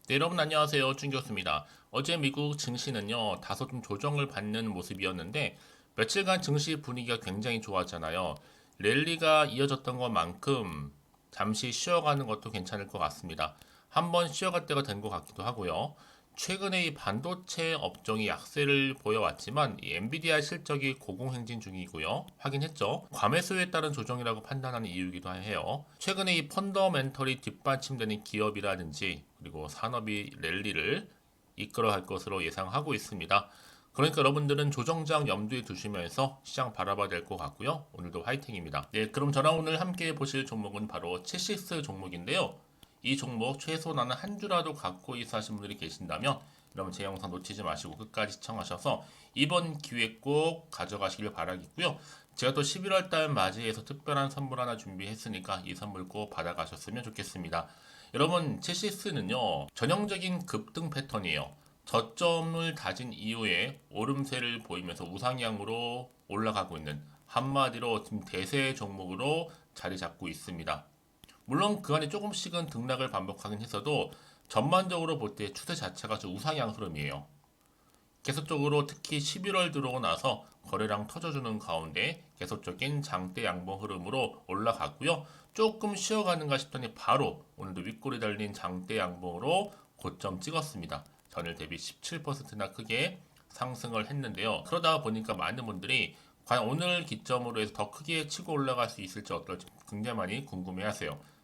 네, 여러분 안녕하세요. 준 교수입니다. 어제 미국 증시는요, 다소 좀 조정을 받는 모습이었는데, 며칠간 증시 분위기가 굉장히 좋았잖아요. 랠리가 이어졌던 것만큼 잠시 쉬어가는 것도 괜찮을 것 같습니다. 한번 쉬어갈 때가 된 것 같기도 하고요. 최근에 이 반도체 업종이 약세를 보여왔지만 이 엔비디아 실적이 고공행진 중이고요. 확인했죠. 과매수에 따른 조정이라고 판단하는 이유이기도 해요. 최근에 이 펀더멘털이 뒷받침되는 기업이라든지 그리고 산업이 랠리를 이끌어갈 것으로 예상하고 있습니다. 그러니까 여러분들은 조정장 염두에 두시면서 시장 바라봐야 될 것 같고요. 오늘도 화이팅입니다. 네, 그럼 저랑 오늘 함께 보실 종목은 바로 채시스 종목인데요. 이 종목 최소 나는 한 주라도 갖고 있어 하신 분들이 계신다면 여러분 제 영상 놓치지 마시고 끝까지 시청하셔서 이번 기회 꼭 가져가시길 바라겠고요. 제가 또 11월 달 맞이해서 특별한 선물 하나 준비했으니까 이 선물 꼭 받아가셨으면 좋겠습니다. 여러분 채시스는요 전형적인 급등 패턴이에요. 저점을 다진 이후에 오름세를 보이면서 우상향으로 올라가고 있는 한마디로 지금 대세 종목으로 자리 잡고 있습니다. 물론 그 안에 조금씩은 등락을 반복하긴 했어도 전반적으로 볼 때 추세 자체가 좀 우상향 흐름이에요. 계속적으로 특히 11월 들어오고 나서 거래량 터져주는 가운데 계속적인 장대 양봉 흐름으로 올라갔고요. 조금 쉬어가는가 싶더니 바로 오늘도 윗골이 달린 장대 양봉으로 고점 찍었습니다. 전일 대비 17%나 크게 상승을 했는데요. 그러다 보니까 많은 분들이 과연 오늘 기점으로 해서 더 크게 치고 올라갈 수 있을지 어떨지 굉장히 많이 궁금해하세요.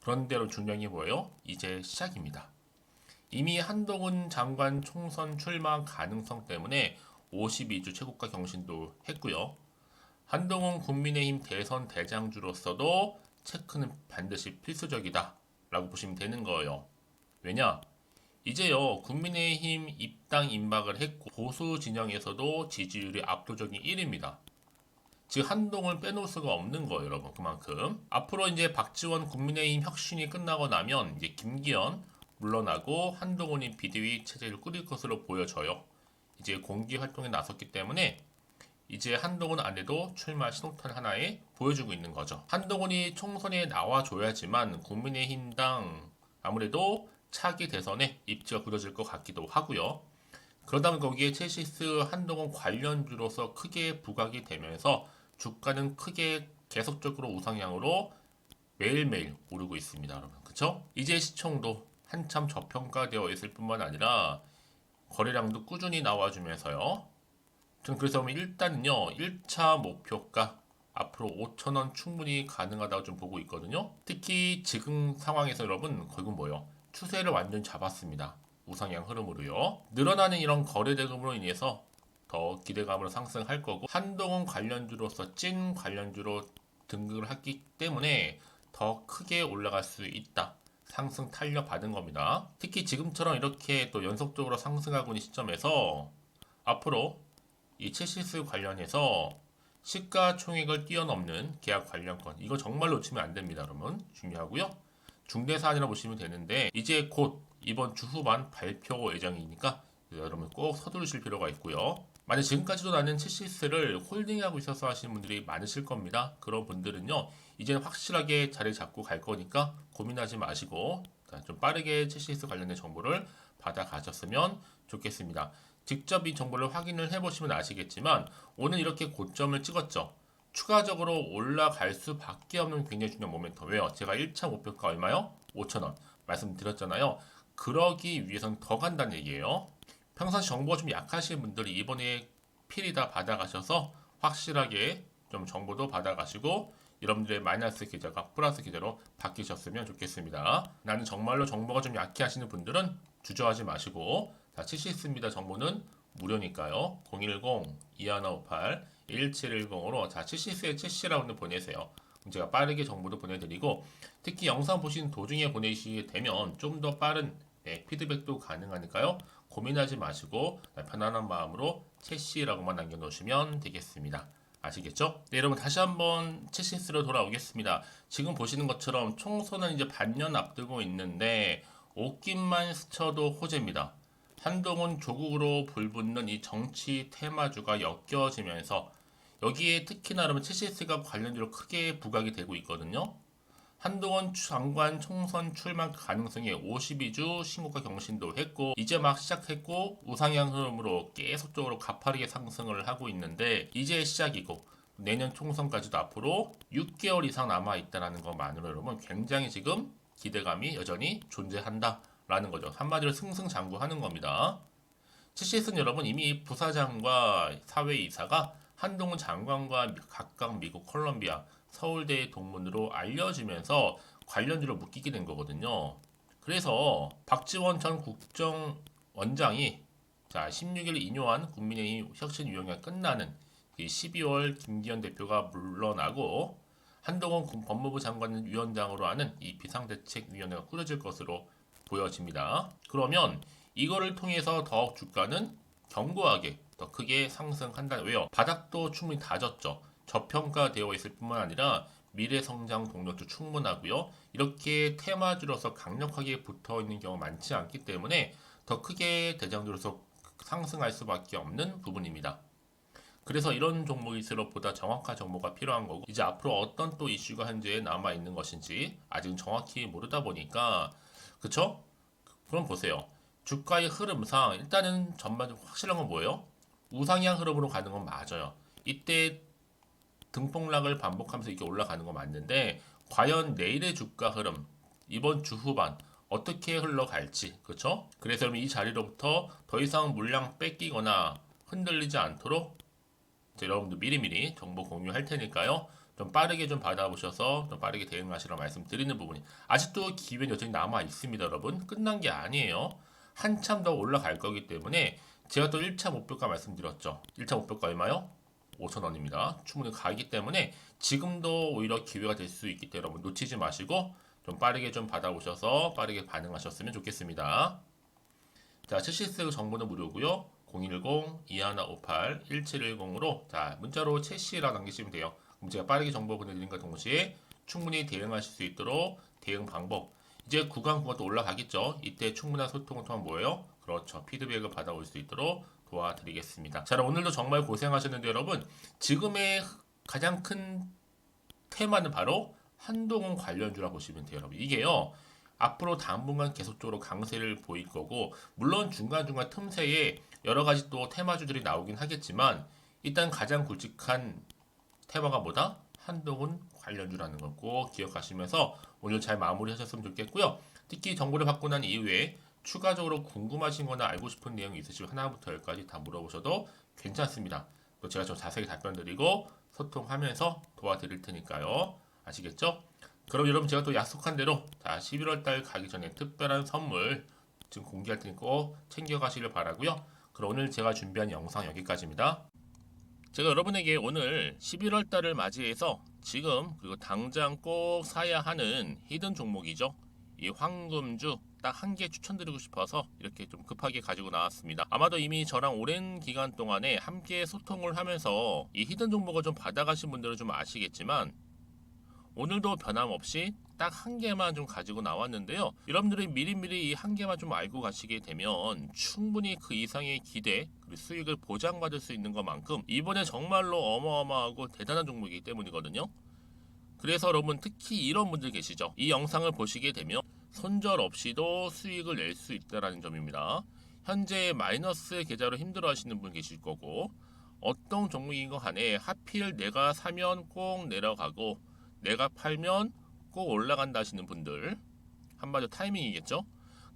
그런데로 중요한 게 뭐예요? 이제 시작입니다. 이미 한동훈 장관 총선 출마 가능성 때문에 52주 최고가 경신도 했고요. 한동훈 국민의힘 대선 대장주로서도 체크는 반드시 필수적이다 라고 보시면 되는 거예요. 왜냐? 이제요 국민의힘 입당 임박을 했고 보수 진영에서도 지지율이 압도적인 1위입니다. 즉 한동훈을 빼놓을 수가 없는 거예요, 여러분. 그만큼 앞으로 이제 박지원 국민의힘 혁신이 끝나고 나면 이제 김기현 물러나고 한동훈이 비대위 체제를 꾸릴 것으로 보여져요. 이제 공개 활동에 나섰기 때문에 이제 한동훈 안에도 출마 신호탄 하나에 보여주고 있는 거죠. 한동훈이 총선에 나와줘야지만 국민의힘당 아무래도 차기 대선에 입지가 굳어질 것 같기도 하고요. 그러다 거기에 체시스 한동훈 관련주로서 크게 부각이 되면서 주가는 크게 계속적으로 우상향으로 매일매일 오르고 있습니다, 여러분. 그쵸? 이제 시총도 한참 저평가되어 있을 뿐만 아니라 거래량도 꾸준히 나와주면서요. 전 그래서 일단은요, 1차 목표가 앞으로 5천원 충분히 가능하다고 좀 보고 있거든요. 특히 지금 상황에서 여러분, 결국 뭐예요? 추세를 완전 잡았습니다. 우상향 흐름으로요. 늘어나는 이런 거래 대금으로 인해서 더 기대감으로 상승할 거고 한동훈 관련주로서 찐 관련주로 등극을 했기 때문에 더 크게 올라갈 수 있다. 상승 탄력 받은 겁니다. 특히 지금처럼 이렇게 또 연속적으로 상승하고 있는 시점에서 앞으로 이 채시스 관련해서 시가총액을 뛰어넘는 계약 관련권 이거 정말 놓치면 안 됩니다, 여러분. 중요하고요. 중대 사안이라 보시면 되는데 이제 곧 이번 주 후반 발표 예정이니까 여러분 꼭 서두르실 필요가 있고요. 만약 지금까지도 나는 채시스를 홀딩하고 있어서 하시는 분들이 많으실 겁니다. 그런 분들은요, 이제는 확실하게 자리 잡고 갈 거니까 고민하지 마시고 좀 빠르게 채시스 관련된 정보를 받아 가셨으면 좋겠습니다. 직접 이 정보를 확인을 해보시면 아시겠지만 오늘 이렇게 고점을 찍었죠. 추가적으로 올라갈 수밖에 없는 굉장히 중요한 모멘텀. 왜요? 제가 1차 목표가 얼마요? 5,000원 말씀드렸잖아요. 그러기 위해서는 더 간다는 얘기예요. 평상시 정보가 좀 약하신 분들이 이번에 필히 다 받아가셔서 확실하게 좀 정보도 받아가시고 여러분들의 마이너스 계좌가 플러스 계좌로 바뀌셨으면 좋겠습니다. 나는 정말로 정보가 좀 약해 하시는 분들은 주저하지 마시고 다 치실 수 있습니다. 정보는 무료니까요. 010-2158-1710으로 자 치시스의 치시라고 보내세요. 제가 빠르게 정보도 보내드리고 특히 영상 보시는 도중에 보내시게 되면 좀 더 빠른 피드백도 가능하니까요. 고민하지 마시고 편안한 마음으로 채시라고만 남겨놓으시면 되겠습니다. 아시겠죠? 네, 여러분 다시 한번 채시스로 돌아오겠습니다. 지금 보시는 것처럼 총선은 이제 반년 앞두고 있는데 옷깃만 스쳐도 호재입니다. 한동훈 조국으로 불붙는 이 정치 테마주가 엮여지면서 여기에 특히나 여러분 채시스가 관련주로 크게 부각이 되고 있거든요. 한동훈 장관 총선 출마 가능성이 52주 신고가 경신도 했고 이제 막 시작했고 우상향 흐름으로 계속적으로 가파르게 상승을 하고 있는데 이제 시작이고 내년 총선까지도 앞으로 6개월 이상 남아 있다는 것만으로 여러분 굉장히 지금 기대감이 여전히 존재한다라는 거죠. 한마디로 승승장구하는 겁니다. CCS는 여러분 이미 부사장과 사회이사가 한동훈 장관과 각각 미국 콜롬비아 서울대 동문으로 알려지면서 관련주로 묶이게 된 거거든요. 그래서 박지원 전 국정원장이 16일 인요한 국민의힘 혁신위원회가 끝나는 12월 김기현 대표가 물러나고 한동훈 법무부 장관 위원장으로 하는 이 비상대책위원회가 꾸려질 것으로 보여집니다. 그러면 이거를 통해서 더욱 주가는 견고하게 더 크게 상승한다. 왜요? 바닥도 충분히 다졌죠. 저평가되어 있을 뿐만 아니라 미래 성장 동력도 충분하고요. 이렇게 테마주로서 강력하게 붙어 있는 경우가 많지 않기 때문에 더 크게 대장주로서 상승할 수밖에 없는 부분입니다. 그래서 이런 종목일수록 보다 정확한 정보가 필요한 거고 이제 앞으로 어떤 또 이슈가 현재 남아 있는 것인지 아직은 정확히 모르다 보니까 그쵸? 그럼 보세요. 주가의 흐름상 일단은 전반적으로 확실한 건 뭐예요? 우상향 흐름으로 가는 건 맞아요. 이때 등폭락을 반복하면서 이렇게 올라가는 건 맞는데 과연 내일의 주가 흐름 이번 주 후반 어떻게 흘러갈지 그렇죠? 그래서 이 자리로부터 더 이상 물량 뺏기거나 흔들리지 않도록 여러분들 미리미리 정보 공유할 테니까요. 좀 빠르게 좀 받아보셔서 좀 빠르게 대응하시라 말씀드리는 부분이 아직도 기회는 여전히 남아 있습니다, 여러분. 끝난 게 아니에요. 한참 더 올라갈 거기 때문에 제가 또 1차 목표가 말씀드렸죠. 1차 목표가 얼마요? 5,000원입니다. 충분히 가기 때문에 지금도 오히려 기회가 될 수 있기 때문에 여러분 놓치지 마시고 좀 빠르게 좀 받아보셔서 빠르게 반응하셨으면 좋겠습니다. 자, CCS 정보는 무료고요. 010-2158-1710으로 자 문자로 채시라 남기시면 돼요. 그럼 제가 빠르게 정보 보내드린과 동시에 충분히 대응하실 수 있도록 대응 방법 이제 구간 또 올라가겠죠. 이때 충분한 소통을 통한 뭐예요? 그렇죠. 피드백을 받아올 수 있도록 도와드리겠습니다. 자, 오늘도 정말 고생하셨는데 여러분 지금의 가장 큰 테마는 바로 한동훈 관련주라고 보시면 돼요. 여러분 이게요. 앞으로 당분간 계속적으로 강세를 보일 거고 물론 중간중간 틈새에 여러 가지 또 테마주들이 나오긴 하겠지만 일단 가장 굵직한 테마가 뭐다? 한동훈 관련주라는 걸 꼭 기억하시면서 오늘 잘 마무리하셨으면 좋겠고요. 특히 정보를 받고 난 이후에 추가적으로 궁금하신 거나 알고 싶은 내용이 있으시면 하나부터 열까지 다 물어보셔도 괜찮습니다. 또 제가 좀 자세히 답변 드리고 소통하면서 도와드릴 테니까요. 아시겠죠? 그럼 여러분 제가 또 약속한 대로 11월 달 가기 전에 특별한 선물 지금 공개할 테니 꼭 챙겨가시길 바라고요. 그럼 오늘 제가 준비한 영상 여기까지입니다. 제가 여러분에게 오늘 11월 달을 맞이해서 지금 그리고 당장 꼭 사야 하는 히든 종목이죠. 이 황금주 딱 한 개 추천드리고 싶어서 이렇게 좀 급하게 가지고 나왔습니다. 아마도 이미 저랑 오랜 기간 동안에 함께 소통을 하면서 이 히든 종목을 좀 받아가신 분들은 좀 아시겠지만 오늘도 변함없이 딱 한 개만 좀 가지고 나왔는데요. 여러분들이 미리미리 이 한 개만 좀 알고 가시게 되면 충분히 그 이상의 기대 그리고 수익을 보장받을 수 있는 것만큼 이번에 정말로 어마어마하고 대단한 종목이기 때문이거든요. 그래서 여러분 특히 이런 분들 계시죠. 이 영상을 보시게 되면 손절 없이도 수익을 낼 수 있다는 점입니다. 현재 마이너스 계좌로 힘들어 하시는 분 계실 거고 어떤 종목인 거 간에 하필 내가 사면 꼭 내려가고 내가 팔면 꼭 올라간다 하시는 분들 한마디로 타이밍이겠죠.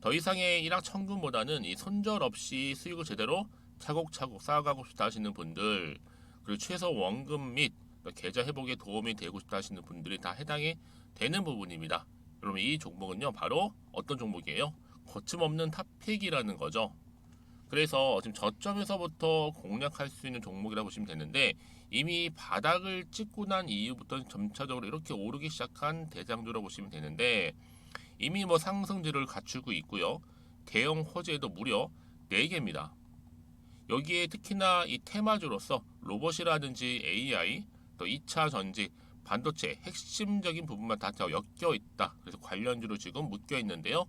더 이상의 일확천금보다는 이 손절 없이 수익을 제대로 차곡차곡 쌓아가고 싶다 하시는 분들 그리고 최소 원금 및 계좌 회복에 도움이 되고 싶다 하시는 분들이 다 해당이 되는 부분입니다. 여러분 이 종목은요 바로 어떤 종목이에요? 거침없는 탑픽이라는 거죠. 그래서 지금 저점에서부터 공략할 수 있는 종목이라고 보시면 되는데 이미 바닥을 찍고 난 이후부터 점차적으로 이렇게 오르기 시작한 대장주라고 보시면 되는데 이미 뭐 상승률을 갖추고 있고요. 대형 호재도 무려 4개입니다. 여기에 특히나 이 테마주로서 로봇이라든지 AI, 또 2차 전지, 반도체 핵심적인 부분만 다 엮여 있다. 그래서 관련주로 지금 묶여 있는데요.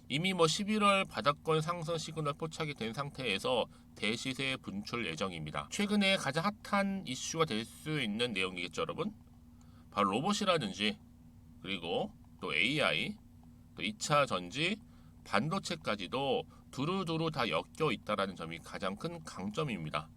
이미 뭐 11월 바닥권 상승 시그널 포착이 된 상태에서 대시세 분출 예정입니다. 최근에 가장 핫한 이슈가 될 수 있는 내용이겠죠, 여러분? 바로 로봇이라든지 그리고 또 AI, 또 2차 전지, 반도체까지도 두루두루 다 엮여 있다라는 점이 가장 큰 강점입니다.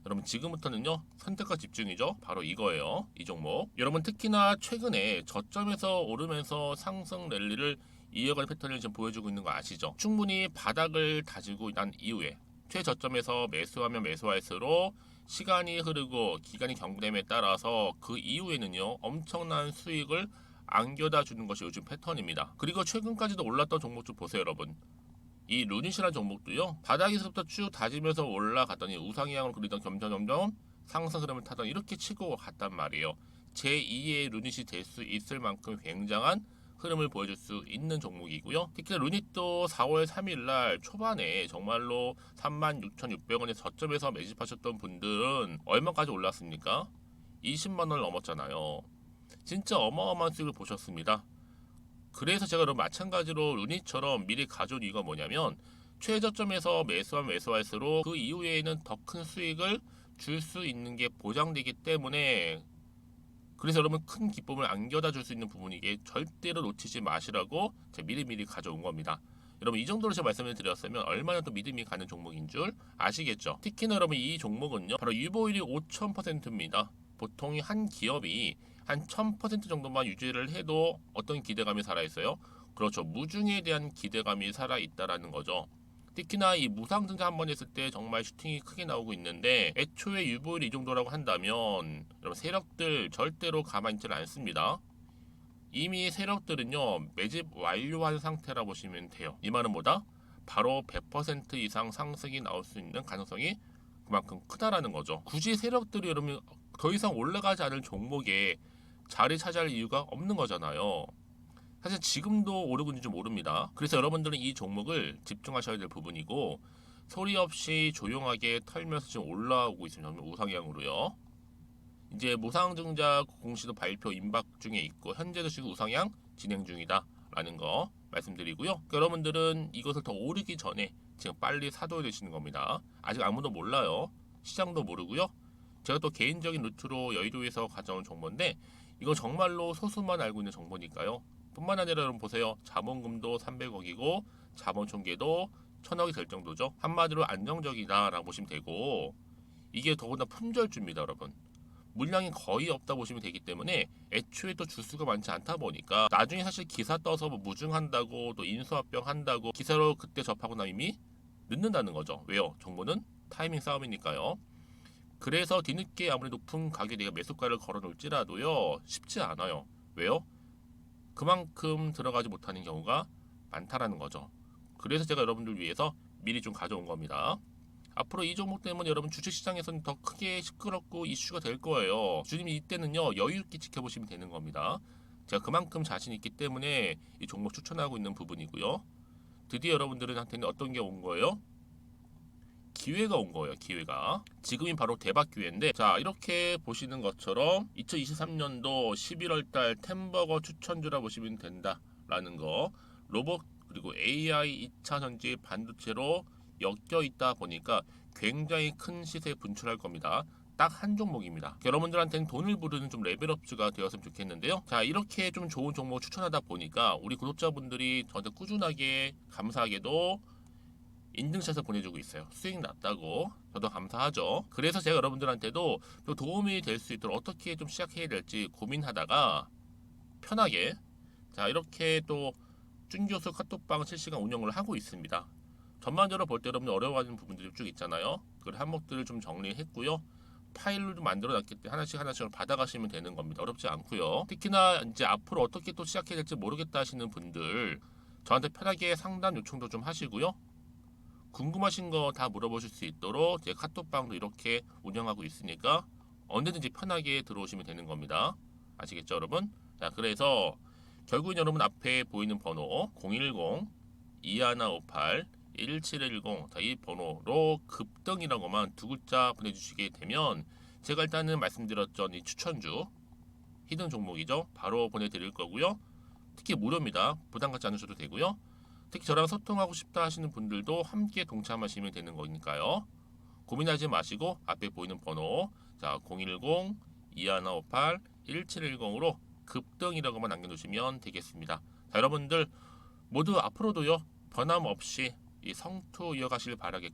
여러분 지금부터는요 선택과 집중이죠. 바로 이거예요. 이 종목. 여러분 특히나 최근에 저점에서 오르면서 상승 랠리를 이어가는 패턴을 지금 보여주고 있는 거 아시죠? 충분히 바닥을 다지고 난 이후에 최저점에서 매수하면 매수할수록 시간이 흐르고 기간이 경과됨에 따라서 그 이후에는요 엄청난 수익을 안겨다 주는 것이 요즘 패턴입니다. 그리고 최근까지도 올랐던 종목 좀 보세요 여러분. 이 루닛이라는 종목도요 바닥에서부터 쭉 다지면서 올라갔더니 우상향을 그리던 점점 상승 흐름을 타던 이렇게 치고 갔단 말이에요. 제2의 루닛이 될 수 있을 만큼 굉장한 흐름을 보여줄 수 있는 종목이고요. 특히 루닛도 4월 3일 날 초반에 정말로 36,600원의 저점에서 매집하셨던 분들은 얼마까지 올랐습니까? 20만 원을 넘었잖아요. 진짜 어마어마한 수익을 보셨습니다. 그래서 제가 그럼 마찬가지로 루닛처럼 미리 가져온 이유가 뭐냐면 최저점에서 매수하면 매수할수록 그 이후에는 더 큰 수익을 줄 수 있는 게 보장되기 때문에 그래서 여러분 큰 기쁨을 안겨다 줄 수 있는 부분이기에 절대로 놓치지 마시라고 제가 미리미리 가져온 겁니다. 여러분 이 정도로 제가 말씀을 드렸으면 얼마나 또 믿음이 가는 종목인 줄 아시겠죠? 특히나 여러분 이 종목은요 바로 유보율이 5000%입니다. 보통 한 기업이 한 1000% 정도만 유지를 해도 어떤 기대감이 살아있어요? 그렇죠. 무중에 대한 기대감이 살아있다라는 거죠. 특히나 이 무상증자 한 번 했을 때 정말 슈팅이 크게 나오고 있는데 애초에 유보율이 이 정도라고 한다면 여러분 세력들 절대로 가만히 있지 않습니다. 이미 세력들은요 매집 완료한 상태라 보시면 돼요. 이 말은 뭐다? 바로 100% 이상 상승이 나올 수 있는 가능성이 그만큼 크다라는 거죠. 굳이 세력들이 여러분 더 이상 올라가지 않을 종목에 자리 차지할 이유가 없는 거잖아요. 사실 지금도 오르고 있는지 모릅니다. 그래서 여러분들은 이 종목을 집중하셔야 될 부분이고 소리 없이 조용하게 털면서 지금 올라오고 있습니다. 우상향으로요. 이제 무상증자 공시도 발표 임박 중에 있고 현재도 지금 우상향 진행 중이다라는 거 말씀드리고요. 그러니까 여러분들은 이것을 더 오르기 전에 지금 빨리 사둬야 되시는 겁니다. 아직 아무도 몰라요. 시장도 모르고요. 제가 또 개인적인 루트로 여의도에서 가져온 정보인데 이거 정말로 소수만 알고 있는 정보니까요. 뿐만 아니라 여러분 보세요. 자본금도 300억이고 자본 총계도 1000억이 될 정도죠. 한마디로 안정적이다라고 보시면 되고 이게 더구나 품절주입니다, 여러분. 물량이 거의 없다 보시면 되기 때문에 애초에 또 주수가 많지 않다 보니까 나중에 사실 기사 떠서 뭐 무증한다고 또 인수합병 한다고 기사로 그때 접하고 나면 이미 늦는다는 거죠. 왜요? 정보는 타이밍 싸움이니까요. 그래서 뒤늦게 아무리 높은 가격에 내가 매수가를 걸어 놓을지라도요 쉽지 않아요. 왜요? 그만큼 들어가지 못하는 경우가 많다라는 거죠. 그래서 제가 여러분들 위해서 미리 좀 가져온 겁니다. 앞으로 이 종목 때문에 여러분 주식시장에서는 더 크게 시끄럽고 이슈가 될 거예요. 주님이 이때는요 여유 있게 지켜보시면 되는 겁니다. 제가 그만큼 자신 있기 때문에 이 종목 추천하고 있는 부분이고요. 드디어 여러분들한테는 어떤 게 온 거예요? 기회가 온 거예요. 기회가. 지금이 바로 대박 기회인데 자 이렇게 보시는 것처럼 2023년도 11월 달 템버거 추천주라 보시면 된다라는 거. 로봇 그리고 AI 2차 전지 반도체로 엮여 있다 보니까 굉장히 큰 시세 분출할 겁니다. 딱 한 종목입니다. 여러분들한테는 돈을 부르는 좀 레벨업주가 되었으면 좋겠는데요. 자 이렇게 좀 좋은 종목 추천하다 보니까 우리 구독자분들이 저한테 꾸준하게 감사하게도 인증샷을 보내주고 있어요. 수익 났다고. 저도 감사하죠. 그래서 제가 여러분들한테도 또 도움이 될 수 있도록 어떻게 좀 시작해야 될지 고민하다가 편하게 자 이렇게 또 준교수 카톡방 실시간 운영을 하고 있습니다. 전반적으로 볼 때 여러분들 어려워하는 부분들이 쭉 있잖아요. 그 항목들을 좀 정리했고요. 파일을 좀 만들어 놨기 때문에 하나씩 받아가시면 되는 겁니다. 어렵지 않고요. 특히나 이제 앞으로 어떻게 또 시작해야 될지 모르겠다 하시는 분들 저한테 편하게 상담 요청도 좀 하시고요. 궁금하신 거 다 물어보실 수 있도록 제 카톡방도 이렇게 운영하고 있으니까 언제든지 편하게 들어오시면 되는 겁니다. 아시겠죠, 여러분? 자, 그래서 결국은 여러분 앞에 보이는 번호 010-2158-1710 이 번호로 급등이라고만 두 글자 보내주시게 되면 제가 일단은 말씀드렸던 이 추천주 히든 종목이죠. 바로 보내드릴 거고요. 특히 무료입니다. 부담 갖지 않으셔도 되고요. 특히 저랑 소통하고 싶다 하시는 분들도 함께 동참하시면 되는 거니까요. 고민하지 마시고 앞에 보이는 번호 자 010-2158-1710으로 급등이라고만 남겨주시면 되겠습니다. 자, 여러분들 모두 앞으로도요 변함없이 이 성투 이어가길 바라겠고